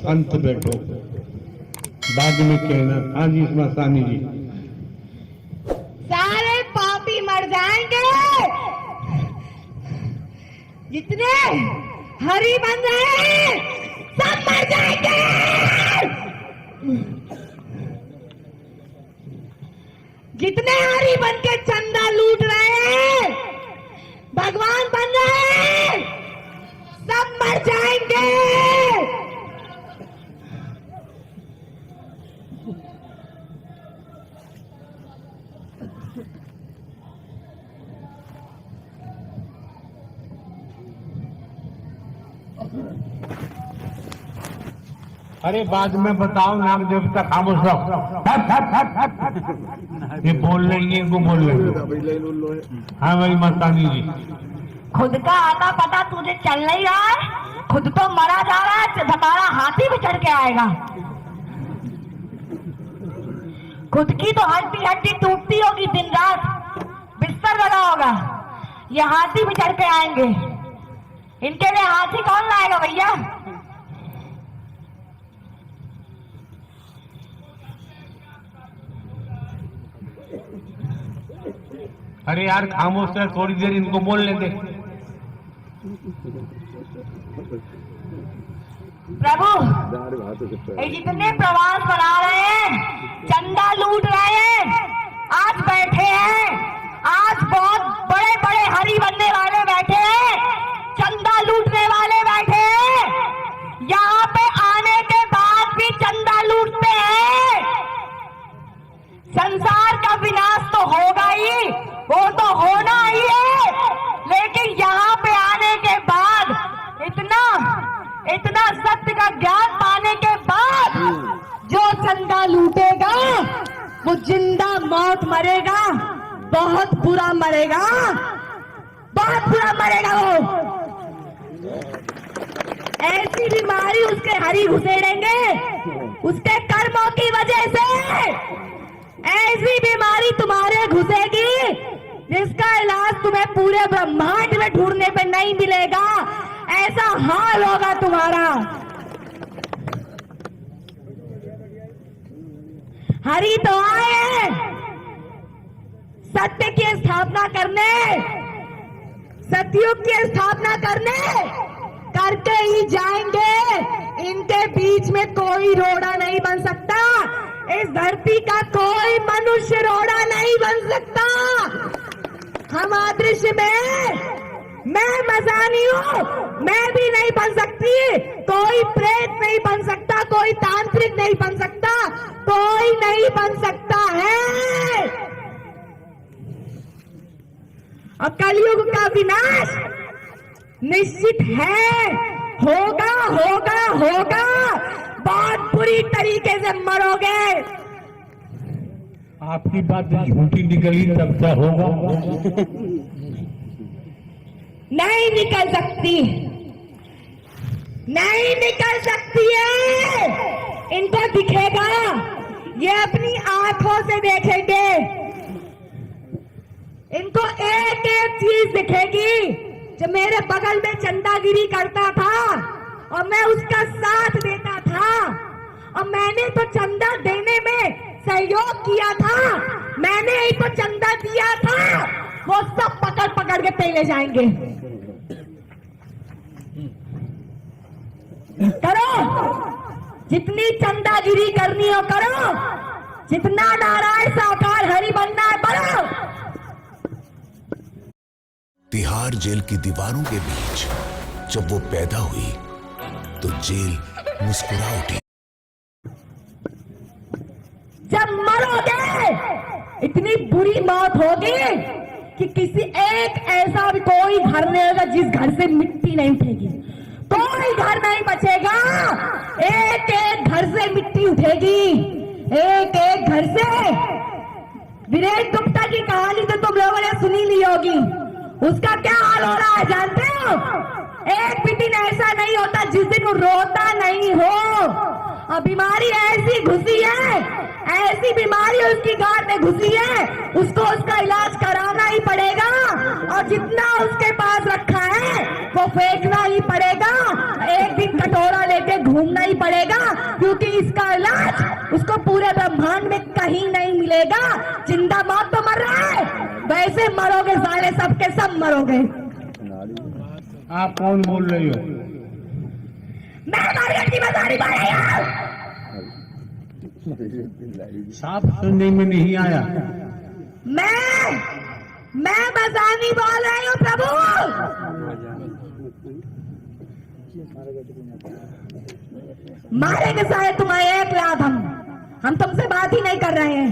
संत बैठो, बाद में कहना। हाँ जी मस्तानी जी। सारे पापी मर जाएंगे, जितने हरि बन रहे हैं सब मर जाएंगे। जितने हरि बन के चंदा लूट रहे हैं, भगवान बन रहे हैं, सब मर जाएंगे। अरे बाद में बताओ, नाम देवता खामोश रहो। ये बोल रही है, इनको बोल रहे। हाँ भाई मस्तानी जी। खुद का आता पता तुझे चल नहीं रहा है, खुद तो मरा जा रहा है, हमारा हाथी भी चढ़ के आएगा। खुद की तो हड्डी हड्डी टूटती होगी, दिन रात बिस्तर लगा होगा, ये हाथी भी चढ़ के आएंगे। इनके लिए हाथी कौन लाएगा भैया? अरे यार खामोश है, थोड़ी देर इनको बोलने दे। प्रभु ये जितने प्रवास बना रहे हैं, चंदा लूट रहे हैं, आज बैठे हैं, आज बहुत बड़े बड़े हरि बनने वाले बैठे हैं, चंदा लूटने वाले बैठे हैं। यहाँ पे आने के बाद भी चंदा लूटते हैं। संसार का विनाश तो होगा ही, वो तो होना ही है, लेकिन यहाँ पे आने के बाद इतना सत्य का ज्ञान पाने के बाद जो चंदा लूटेगा वो जिंदा मौत मरेगा, बहुत बुरा मरेगा, बहुत बुरा मरेगा। वो ऐसी बीमारी उसके हरि घुसेड़ेंगे, उसके कर्मों की वजह से ऐसी बीमारी तुम्हारे घुसेगी जिसका इलाज तुम्हें पूरे ब्रह्मांड में ढूंढने पे नहीं मिलेगा। ऐसा हाल होगा तुम्हारा। हरि तो आए सत्य की स्थापना करने, सतयुग की स्थापना करने, करके ही जाएंगे। इनके बीच में कोई रोड़ा नहीं बन सकता, इस धरती का कोई मनुष्य रोड़ा नहीं बन सकता। हम अदृश्य में, मैं मजानी हूँ, मैं भी नहीं बन सकती, कोई प्रेत नहीं बन सकता, कोई तांत्रिक नहीं बन सकता, कोई नहीं बन सकता है। और कलयुग का विनाश निश्चित है, होगा होगा होगा, बहुत बुरी तरीके से मरोगे। आपकी बात झूठी निकली तब क्या होगा? नहीं निकल सकती, नहीं निकल सकती है। इनको दिखेगा, ये अपनी आंखों से देखेंगे, इनको एक एक चीज दिखेगी। जब मेरे बगल में चंदागिरी करता था और मैं उसका साथ देता था, और मैंने तो चंदा देने में सहयोग किया था, मैंने ही तो चंदा दिया था, वो सब पकड़ पकड़ के पहले जाएंगे। करो, जितनी चंदागिरी करनी हो करो, जितना नारायण साकार हरि बनना है बनो। तिहाड़ जेल की दीवारों के बीच जब वो पैदा हुई तो जेल मुस्कुरा उठी। जब मरोगे इतनी बुरी मौत होगी कि किसी एक ऐसा भी कोई घर नहीं होगा जिस घर से मिट्टी नहीं उठेगी, कोई घर नहीं बचेगा। एक एक घर से मिट्टी उठेगी, एक एक घर से। वीरेंद्र गुप्ता की कहानी तो तुम लोगों ने सुनी ली होगी, उसका क्या हाल हो रहा है जानते हो? एक भी दिन ऐसा नहीं होता जिस दिन वो रोता नहीं हो। और बीमारी ऐसी घुसी है, ऐसी बीमारी उसकी गांठ में घुसी है, उसको उसका इलाज कराना ही पड़ेगा। और जितना उसके पास रखा है वो फेंकना ही पड़ेगा, एक दिन कटोरा लेके घूमना ही पड़ेगा, क्योंकि इसका इलाज उसको पूरे ब्रह्मांड में कहीं नहीं मिलेगा। जिंदा मौत तो मर रहा है, वैसे मरोगे साले, सबके सब मरोगे। आप कौन बोल रही हो? मैं मार्केट की बजारी बोल रही हूँ। साफ सुनने में नहीं आया। मैं मसानी बोल रही हूँ प्रभु। मारेंगे सारे तुम्हारे एक लाख। हम तुमसे बात ही नहीं कर रहे हैं।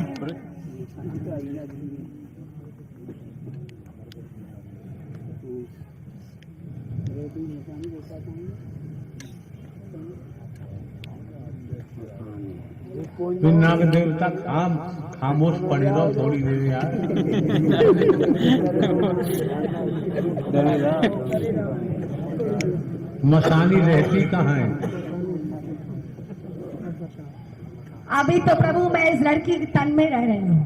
फिर नाग देवता खामोश पड़े रहो थोड़ी देर यार। मसानी रहती कहाँ है? अभी तो प्रभु मैं इस लड़की के तन में रह रही हूँ।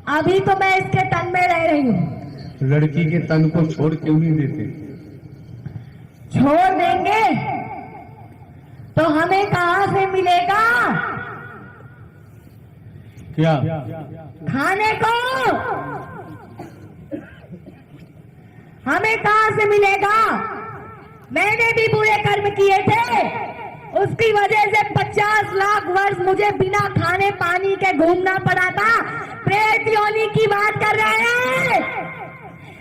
अभी तो मैं इसके तन में रह रही हूँ। लड़की के तन को छोड़ क्यों नहीं देते? छोड़ देंगे तो हमें कहां से मिलेगा क्या? खाने को? हमें कहां से मिलेगा? मैंने भी बुरे कर्म किए थे, उसकी वजह से 50 लाख वर्ष मुझे बिना खाने पानी के घूमना पड़ा था। प्रेत योनि की बात कर रहे हैं,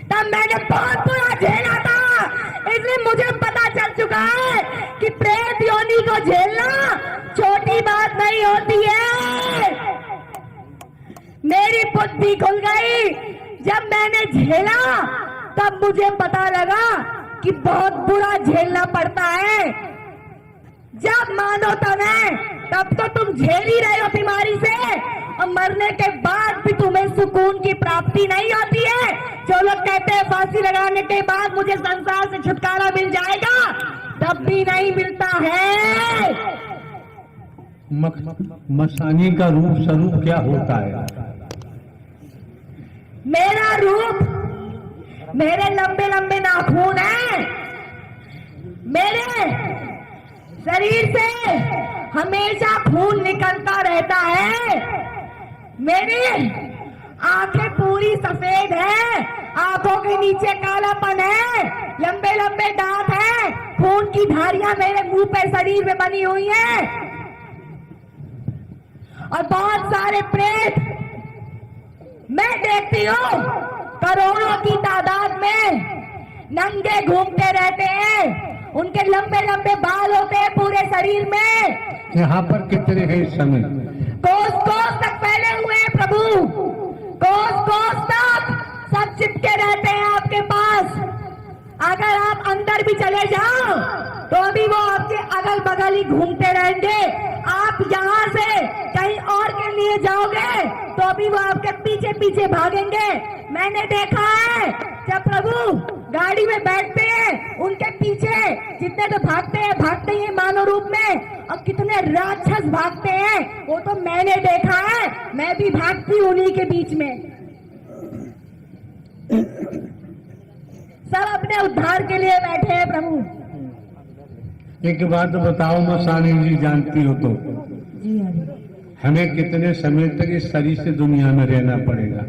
तब मैंने बहुत बुरा झेला था। इसलिए मुझे पता चल चुका है कि प्रेत योनि को झेलना छोटी बात नहीं होती है। मेरी बुद्धि खुल गई जब मैंने झेला, तब मुझे पता लगा कि बहुत बुरा झेलना पड़ता है। जब मानो तब है, तब तो तुम झेल ही रहे हो बीमारी से, और मरने के बाद भी तुम्हें सुकून की प्राप्ति नहीं होती है। जो लोग कहते हैं फांसी लगाने के बाद मुझे संसार से छुटकारा मिल जाएगा, तब भी नहीं मिलता है। मसानी का रूप स्वरूप क्या होता है? मेरा रूप, मेरे लंबे लंबे नाखून हैं। मेरे शरीर से हमेशा खून निकलता रहता है। मेरी आंखें पूरी सफेद है, आंखों के नीचे कालापन है, लंबे लंबे दांत हैं, खून की धारियां मेरे मुंह पे शरीर में बनी हुई हैं, और बहुत सारे प्रेत मैं देखती हूँ करोड़ों की तादाद में नंगे घूमते रहते हैं। उनके लंबे लंबे बाल होते हैं पूरे शरीर में। यहाँ पर कितने हैं इस समय? कोस कोस तक फैले हुए हैं प्रभु, कोस कोस तक सब चिपके रहते हैं आपके पास। अगर आप अंदर भी चले जाओ तो अभी वो आपके अगल बगल ही घूमते रहेंगे। आप यहाँ से कहीं और के लिए जाओगे तो अभी वो आपके पीछे पीछे भागेंगे। मैंने देखा है जब प्रभु गाड़ी में बैठते हैं, उनके पीछे जितने तो भागते ही मानव रूप में, और कितने राक्षस भागते हैं वो तो मैंने देखा है। मैं भी भागती हूँ उन्हीं के बीच में। सब अपने उद्धार के लिए बैठे हैं प्रभु। एक बात बताओ मसानी जी, जानती हो तो जी हमें कितने समय तक इस शरीर से दुनिया में रहना पड़ेगा?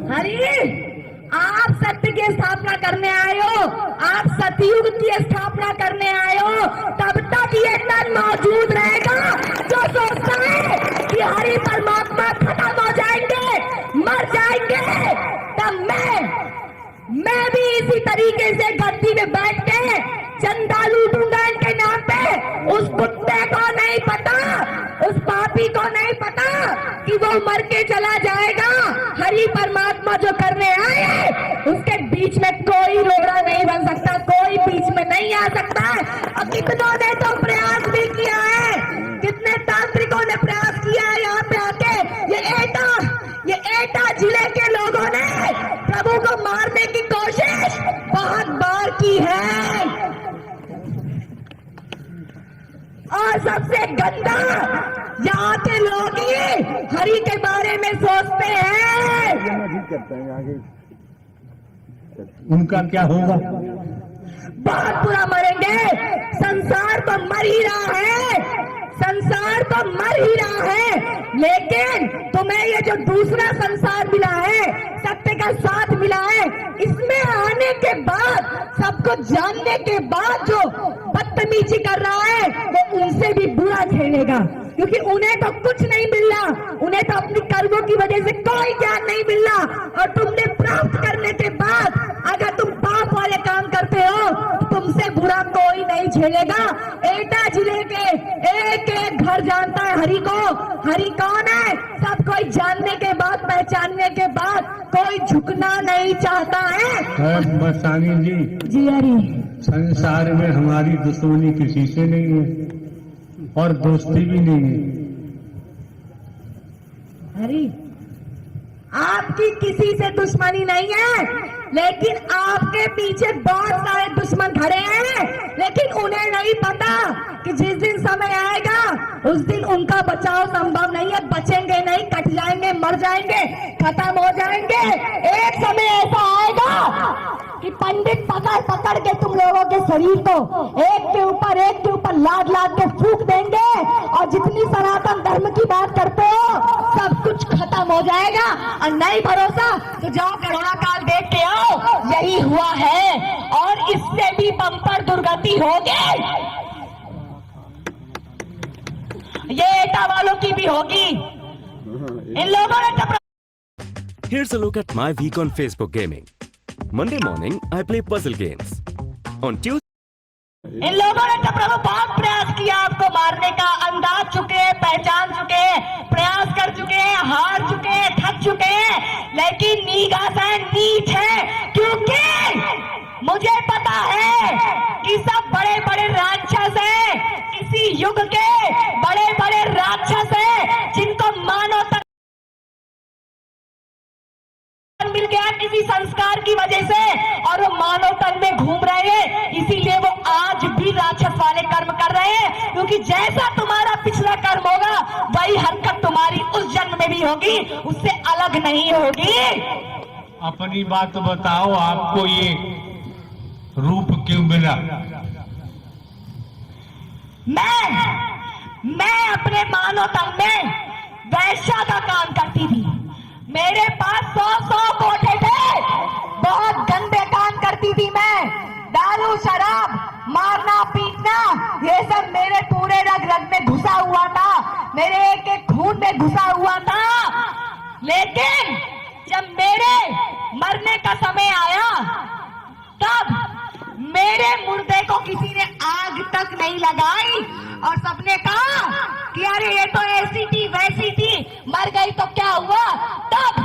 हरि, आप सत्य की स्थापना करने आए हो, आप सतयुग की स्थापना करने आए हो। तब तक ये तन मौजूद रहेगा जो सोचता है कि हरि परमात्मा खत्म हो जाएंगे, मर जाएंगे। तब मैं भी इसी तरीके से गद्दी में बैठ के चंदा लूटूंगा इनके नाम पे। उस कुत्ते को नहीं पता, उस पापी को नहीं पता कि वो मर के चला जाएगा। हरि परमात्मा जो करने आए, उसके बीच में कोई रोड़ा नहीं बन सकता, कोई बीच में नहीं आ सकता। अब कितनों ने तो प्रयास भी किया है, कितने तांत्रिकों ने प्रयास किया है यहाँ पे आके। ये एटा जिले के लोगों ने प्रभु को मारने की कोशिश बहुत बार की है। और सबसे गंदा यहाँ के लोग ही हरि के बारे में सोचते हैं। उनका क्या होगा? बहुत बुरा मरेंगे। संसार तो मर ही रहा है, संसार तो मर ही रहा है, लेकिन तुम्हें ये जो दूसरा संसार मिला है, सत्य का साथ मिला है, इसमें आने के बाद, सबको जानने के बाद जो बदतमीजी कर रहा है वो उनसे भी बुरा खेलेगा, क्योंकि उन्हें तो कुछ नहीं मिल रहा, उन्हें तो अपनी कर्मों की वजह से कोई ज्ञान नहीं मिल रहा, और तुमने प्राप्त करने के बाद अगर तुम पाप वाले काम करते हो तो तुमसे बुरा कोई नहीं झेलेगा। एटा जिले के एक एक घर जानता है हरि को। हरि कौन है? सब कोई जानने के बाद, पहचानने के बाद कोई झुकना नहीं चाहता है। मस्तानी जी, जी हरि, संसार में हमारी दुश्मनी किसी से नहीं है और दोस्ती भी नहीं है। हरि, आपकी किसी से दुश्मनी नहीं है, लेकिन आपके पीछे बहुत सारे दुश्मन खड़े हैं, लेकिन उन्हें नहीं पता कि जिस दिन समय आएगा उस दिन उनका बचाव संभव नहीं है। बचेंगे नहीं, कट जाएंगे, मर जाएंगे, खत्म हो जाएंगे। एक समय ऐसा आएगा कि पंडित पकड़ पकड़ के तुम लोगों के शरीर को एक के ऊपर लाद लाद के फूंक देंगे, और जितनी सनातन धर्म की बात करते हो सब कुछ खत्म हो जाएगा। और नहीं भरोसा तो जाओ करोना काल देख के आओ, यही हुआ है, और इससे भी बम्पर दुर्गति होगी, ये एटा वालों की भी होगी। इन लोगों ने Here's a look at my week on Facebook gaming. Monday morning, I play puzzle games. On Tuesday, इन लोगों ने तो प्रभु बहुत प्रयास किया आपको मारने का, अंदाज चुके हैं, पहचान चुके हैं, प्रयास कर चुके हैं, हार चुके हैं, थक चुके हैं, लेकिन निगाह नीच है, क्योंकि मुझे पता है कि सब बड़े बड़े राक्षस हैं, किसी युग के बड़े बड़े राक्षस हैं, जिनको मानव तक मिल गया किसी संस्कार की वजह से, और वो मानव तन में घूम रहे हैं, इसीलिए वो आज भी राक्षस वाले कर्म कर रहे हैं, क्योंकि जैसा तुम्हारा पिछला कर्म होगा वही हरकत तुम्हारी उस जन्म में भी होगी, उससे अलग नहीं होगी। अपनी बात बताओ, आपको ये रूप क्यों मिला? मैं अपने मानव तन में वैश्या का काम करती थी, मेरे पास 100 कोठे थे, बहुत गंदे काम करती थी मैं, दारू शराब मारना पीटना ये सब मेरे पूरे रग रग में घुसा हुआ था, मेरे एक एक खून में घुसा हुआ था। लेकिन जब मेरे मरने का समय आया तब मेरे मुर्दे को किसी ने आग तक नहीं लगाई, और सबने कहा कि अरे ये तो ऐसी थी वैसी थी, मर गई तो क्या हुआ। तब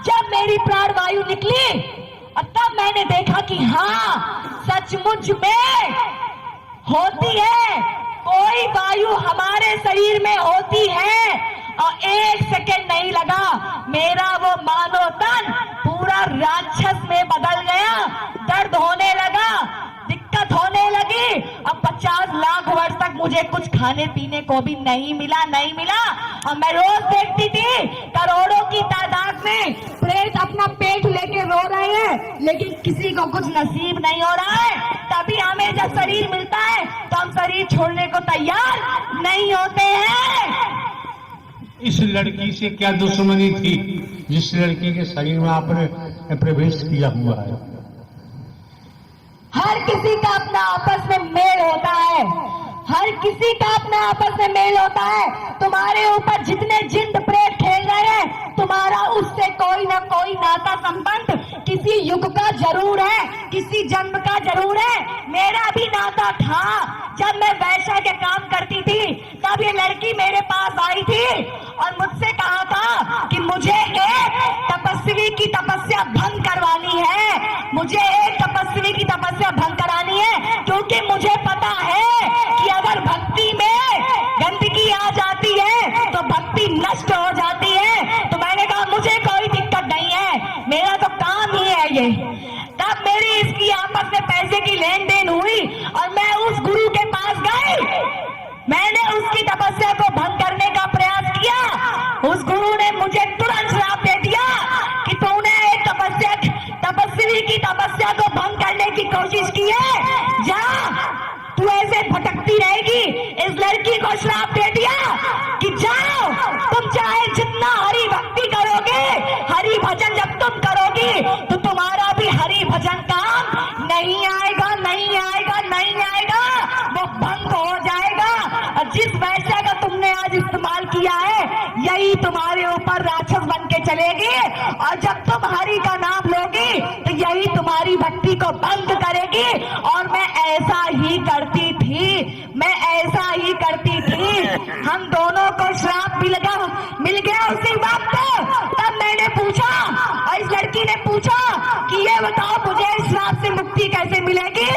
जब मेरी प्राण वायु निकली और तब मैंने देखा कि हाँ सचमुच में होती है, कोई वायु हमारे शरीर में होती है, और एक सेकंड नहीं लगा मेरा वो मानव तन पूरा राक्षस में बदल गया, दर्द होने लगा, दिक्कत होने लगी। अब 50 लाख वर्ष तक मुझे कुछ खाने पीने को भी नहीं मिला, और मैं रोज देखती थी करोड़ों की तादाद में प्रेत अपना पेट लेके रो रहे हैं, लेकिन किसी को कुछ नसीब नहीं हो रहा है। तभी हमें जब शरीर मिलता है तो हम शरीर छोड़ने को तैयार नहीं होते हैं। इस लड़की से क्या दुश्मनी थी जिस लड़की के शरीर में आपने प्रवेश किया हुआ है? हर किसी का अपना आपस में मेल होता है, हर किसी का अपना आपस में मेल होता है। तुम्हारे ऊपर जितने जिंद प्रेत खेल रहे हैं, तुम्हारा उससे कोई ना कोई नाता संबंध किसी युग का जरूर है, किसी जन्म का जरूर है। मेरा भी नाता था। जब मैं वैश्या के काम करती थी तब ये लड़की मेरे पास आई थी और मुझसे कहा था कि मुझे एक तपस्वी की तपस्या भंग करवानी है, मुझे एक तपस्वी की तपस्या भंग करानी है, क्योंकि मुझे पता है कि अगर भक्ति में गंदगी आ जाती है तो भक्ति नष्ट हो जाती है। तो मैंने कहा मुझे कोई दिक्कत नहीं है, मेरा तो काम ही है ये। तब मेरी इसकी आपस में पैसे की लेन देन हुई और मैं उस गुरु के पास गई, मैंने उसकी तपस्या को भंग करने का प्रयास किया। उस गुरु ने मुझे तुरंत श्राप दे दिया कि तूने एक तपस्वी की तपस्या चलेगी, और जब तुम हरि का नाम लोगी तो यही तुम्हारी भक्ति को बंद करेगी। और मैं ऐसा ही करती थी, मैं ऐसा ही करती थी। हम दोनों को श्राप मिल गया उसी वक्त। तब मैंने पूछा, और इस लड़की ने पूछा कि ये बताओ मुझे इस श्राप से मुक्ति कैसे मिलेगी।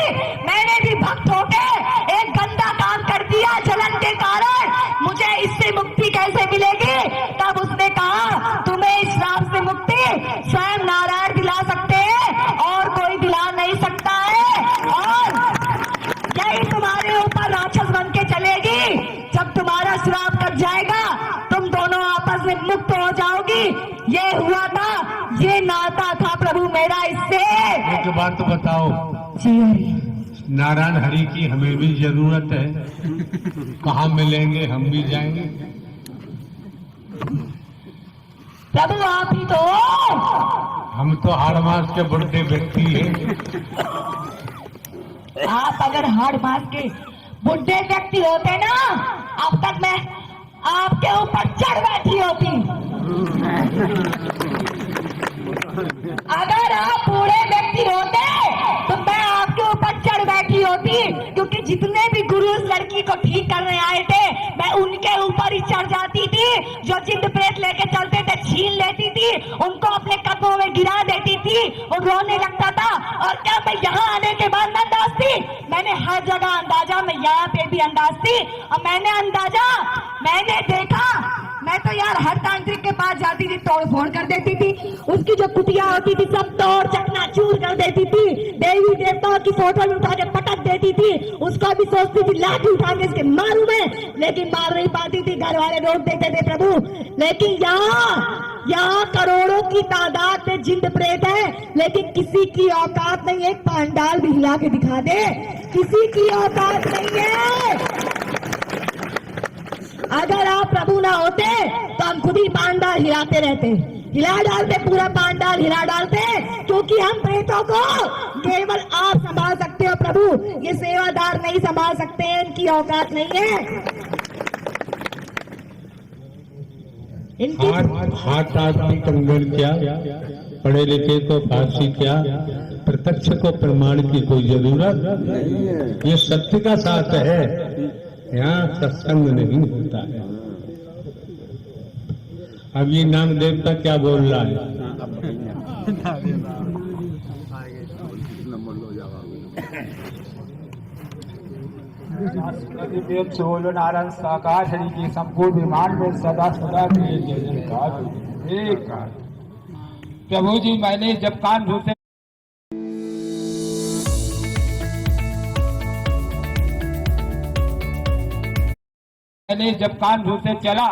मैंने भी भक्त होके एक गंदा काम कर दिया जलन के कारण, मुझे इससे मुक्ति कैसे मिलेगी। तब उसने कहा तुम्हें इस श्राप से मुक्ति स्वयं नारायण दिला सकते हैं और कोई दिला नहीं सकता है, और यही तुम्हारे ऊपर राक्षस बन के चलेगी। जब तुम्हारा श्राप कट जाएगा तुम दोनों आपस में मुक्त हो जाओगी। ये हुआ था, ये नाता था प्रभु मेरा इससे। एक बात तो बताओ, जी हरि, नारायण हरि की हमें भी जरूरत है, कहाँ मिलेंगे, हम भी जाएंगे। प्रभु आप ही तो, हम तो हाड़ मास के बुढ़े व्यक्ति हैं। आप अगर हाड़ मास के बुढ़े व्यक्ति होते ना, अब तक मैं आपके ऊपर चढ़ बैठी होती। अगर आप बूढ़े व्यक्ति होते तो मैं आपके ऊपर चढ़ बैठी होती, क्योंकि जितने भी गुरु उस लड़की को ठीक करने आए थे मैं उनके ऊपर ही चढ़ जाती थी। जो जिंद प्रेत लेके चलते थे छीन लेती थी, उनको अपने कदमों में गिरा देती थी, वो रोने लगता था। और क्या मैं यहाँ आने के बाद न अंदाज थी, मैंने हर जगह अंदाजा, मैं यहाँ पे भी अंदाज थी। और मैंने देखा, मैं तो यार हर तांत्रिक के पास जाती थी, तोड़ फोड़ कर देती थी, उसकी जो कुटिया होती थी सब तोड़ चकनाचूर कर देती थी, देवी देवताओं की फोटो भी उठा के पटक देती थी, उसको भी सोचती थी लाठी उठा के इसके मारू मैं, लेकिन मार नहीं पाती थी, घर वाले रोक देते थे प्रभु। लेकिन यहाँ करोड़ों की तादाद में जिंद प्रेत है, लेकिन किसी की औकात नहीं, एक पांडाल भी हिला के दिखा दे, किसी की औकात नहीं है। अगर आप प्रभु ना होते तो हम खुद ही पांडाल हिलाते रहते, हिला डालते, पूरा पांडाल हिला डालते, क्योंकि हम प्रेतों को केवल आप संभाल सकते हो प्रभु, ये सेवादार नहीं संभाल सकते हैं, इनकी औकात नहीं है। इनकी हाथ आदमी कंगन क्या, पढ़े लिखे को फांसी क्या, प्रत्यक्ष को प्रमाण की कोई जरूरत, ये सत्य का साथ है, यहाँ सत्संग नहीं होता है। अब ये नाम देवता क्या बोल रहा है? वेद से बोलो नारायण साकार हरि की संपूर्ण विमान में सदा सदा के जय जयकार। प्रभु जी मैंने जब कान धोते चला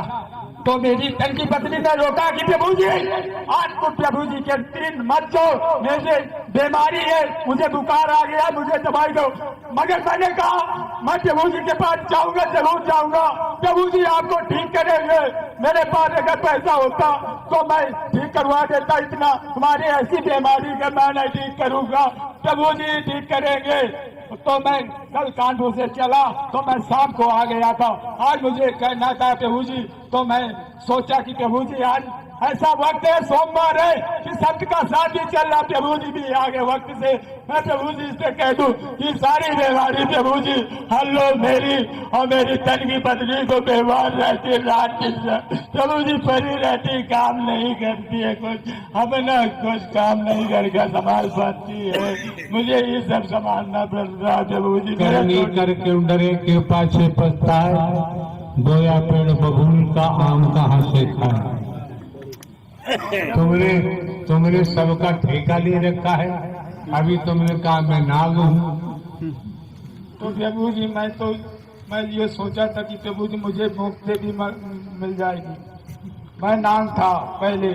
तो मेरी तन की पत्नी ने रोका कि प्रभु जी आज तो प्रभु जी के दिन मत दो, मुझे बीमारी है, मुझे बुखार आ गया, मुझे दवाई दो। मगर मैंने कहा मैं प्रभु जी के पास जाऊंगा, जरूर जाऊंगा, प्रभु जी आपको ठीक करेंगे। मेरे पास अगर पैसा होता तो मैं ठीक करवा देता, इतना तुम्हारी ऐसी बीमारी का मैं नहीं ठीक करूंगा, प्रभु जी ठीक करेंगे। तो मैं कल कानपुर से चला तो मैं शाम को आ गया था। आज मुझे कहना था प्रभु जी, तो मैं सोचा कि प्रभु जी आज ऐसा वक्त है, सोमवार है कि संत का साथ भी चल रहा, प्रभु जी भी आगे वक्त से मैं प्रभु जी से कह दूं कि सारी बीमारी प्रभु जी हल्लो मेरी और मेरी तन की पत्नी को बीमार रहती, रात दिन प्रभु जी पड़ी रहती, काम नहीं करती है, कुछ अपना कुछ काम नहीं करके संभाल पाती है, मुझे ये सब संभालना पड़ रहा प्रभु जी। करनी करके डरे के पाछे पछताए, बोया पेड़ बबूल का आम कहाँ से खाए। तुमने सबका ठेका ले रखा है, अभी तुमने कहा मैं नाग हूँ। तो प्रभु जी मैं ये सोचा था कि प्रभु जी मुझे मुक्ति भी मिल जाएगी। मैं नाग था पहले,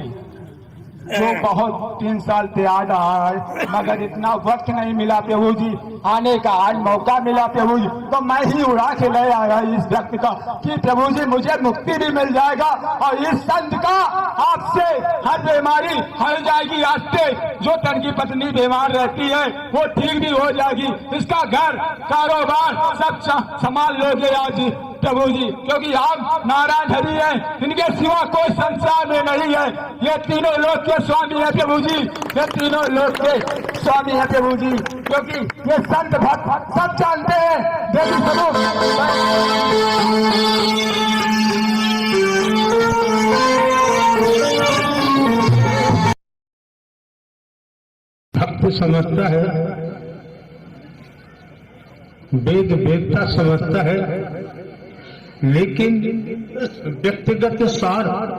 जो बहुत 3 साल से आ रहा है, मगर इतना वक्त नहीं मिला प्रभु जी आने का, आज मौका मिला प्रभु जी, तो मैं ही उड़ा के ले आया इस वक्त का कि प्रभु जी मुझे मुक्ति भी मिल जाएगा और इस संत का आपसे हर बीमारी हट जाएगी। आज से जो तन की पत्नी बीमार रहती है वो ठीक भी हो जाएगी, इसका घर कारोबार सब संभाल लोगे आज प्रभु जी, क्योंकि आप नारायण हरि हैं, इनके सिवा कोई संसार में नहीं है। ये तीनों लोक के स्वामी है प्रभु जी, ये तीनों लोक के स्वामी है प्रभु जी, क्योंकि ये संत भक्त सब जानते हैं देवी भक्त समझता है, वेद वेदता समझता है, लेकिन व्यक्तिगत स्वार्थ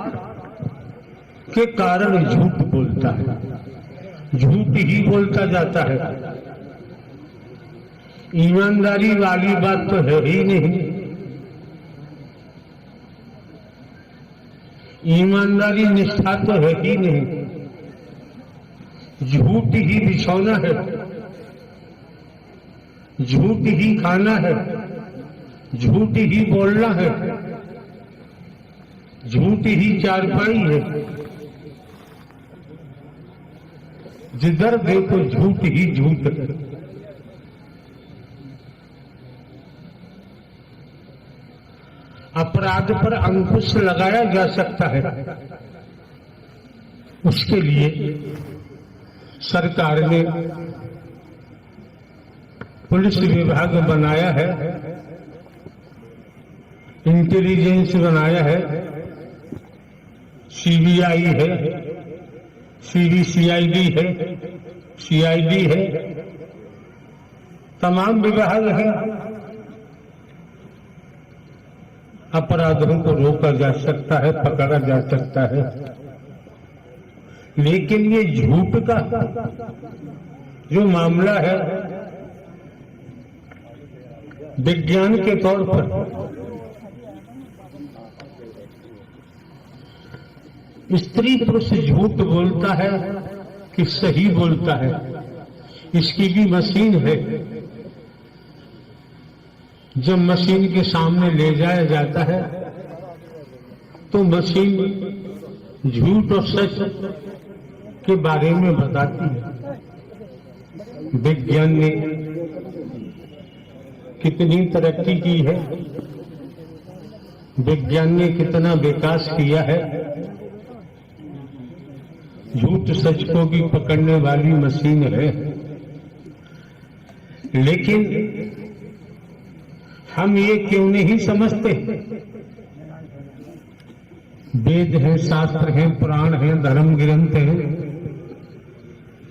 के कारण झूठ बोलता है, झूठ ही बोलता जाता है। ईमानदारी वाली बात तो है ही नहीं। ईमानदारी निष्ठा तो है ही नहीं। झूठ ही बिछौना है, झूठ ही खाना है, झूठ ही बोलना है, झूठ ही चारपाई है। जिधर देखो झूठ ही झूठ है। अपराध पर अंकुश लगाया जा सकता है, उसके लिए सरकार ने पुलिस विभाग बनाया है, इंटेलिजेंस बनाया है, सीबीआई है, सीबीसीआईडी है, सीआईडी है, तमाम विभाग है। अपराधों को रोका जा सकता है, पकड़ा जा सकता है, लेकिन ये झूठ का जो मामला है, विज्ञान के तौर पर स्त्री पुरुष झूठ बोलता है कि सही बोलता है, इसकी भी मशीन है। जब मशीन के सामने ले जाया जाता है तो मशीन झूठ और सच के बारे में बताती है। विज्ञान ने कितनी तरक्की की है, विज्ञान ने कितना विकास किया है। झूठ सच को भी पकड़ने वाली मशीन है, लेकिन हम ये क्यों नहीं समझते? वेद हैं, शास्त्र हैं, पुराण हैं, धर्म ग्रंथ हैं,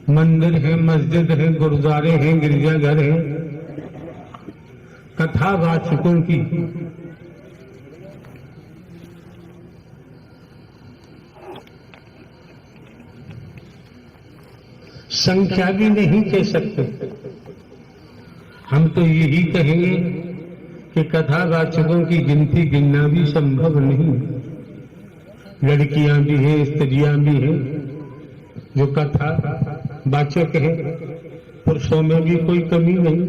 मंदिर हैं, मस्जिद हैं, गुरुद्वारे हैं, गिरजाघर हैं, कथावाचकों की संख्या भी नहीं कह सकते। हम तो यही कहेंगे कि कथावाचकों की गिनती गिनना भी संभव नहीं। लड़कियां भी हैं, स्त्रियां भी हैं जो कथा वाचक है, पुरुषों में भी कोई कमी नहीं।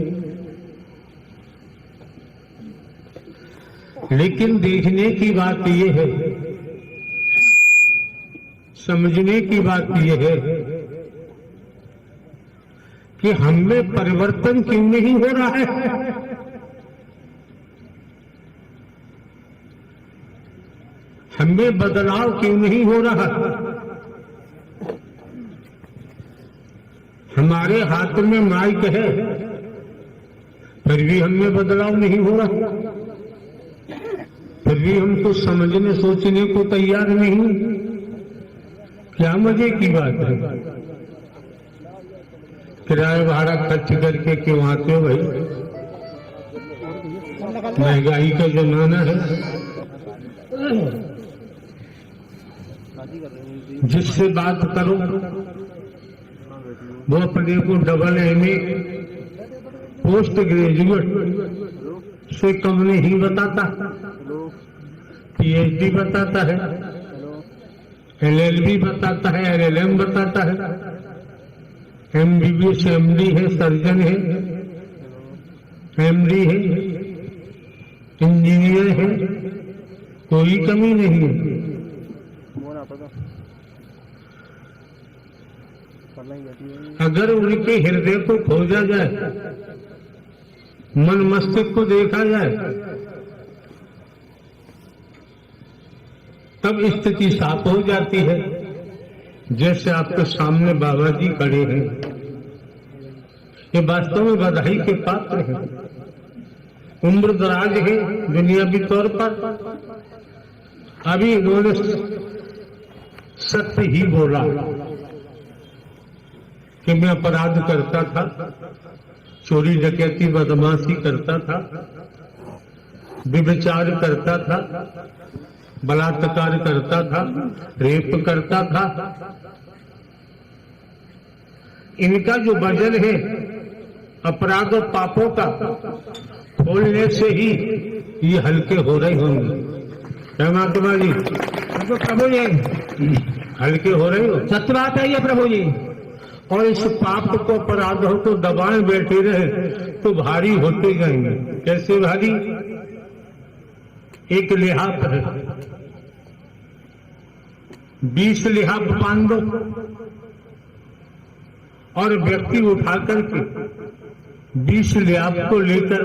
लेकिन देखने की बात यह है, समझने की बात यह है कि हम में परिवर्तन क्यों नहीं हो रहा है। हमें बदलाव क्यों नहीं हो रहा? हमारे हाथ में माइक है, फिर भी हमें बदलाव नहीं हो रहा, फिर भी हम कुछ समझने सोचने को तैयार नहीं। क्या मजे की बात है? किराया भाड़ा खर्च करके क्यों आते हो भाई? महंगाई का जमाना है। जिससे बात करो वो अपने को डबल एमए पोस्ट ग्रेजुएट से कम नहीं बताता, पीएचडी बताता है, एलएलबी बताता है, एलएलएम बताता है, एमबीबीएस एमडी है, सर्जन है, एमडी है, इंजीनियर है, कोई कमी नहीं है। अगर उनके हृदय को खोजा जाए, मन मस्तिष्क को देखा जाए, तब स्थिति साफ हो जाती है। जैसे आपके सामने बाबा जी खड़े हैं, ये वास्तव में बधाई के पात्र हैं। उम्र दराज है दुनियावी तौर पर, अभी इन्होंने सत्य ही बोला कि मैं अपराध करता था, चोरी डकैती बदमाशी करता था, व्यभिचार करता था, बलात्कार करता था, रेप करता था। इनका जो वजन है अपराध और पापों का खोलने से ही ये हल्के हो रहे होंगे। क्या महात्मा जी? तो प्रभु जी हल्के हो रहे हो? सत्य बात है ये प्रभु जी। और इस पाप को अपराधों को दबाए बैठे रहे तो भारी होते जाएंगे। कैसे भारी? एक लिहाफ है, 20 लिहाफ बांध दो और व्यक्ति उठा करके 20 लिहाफ को लेकर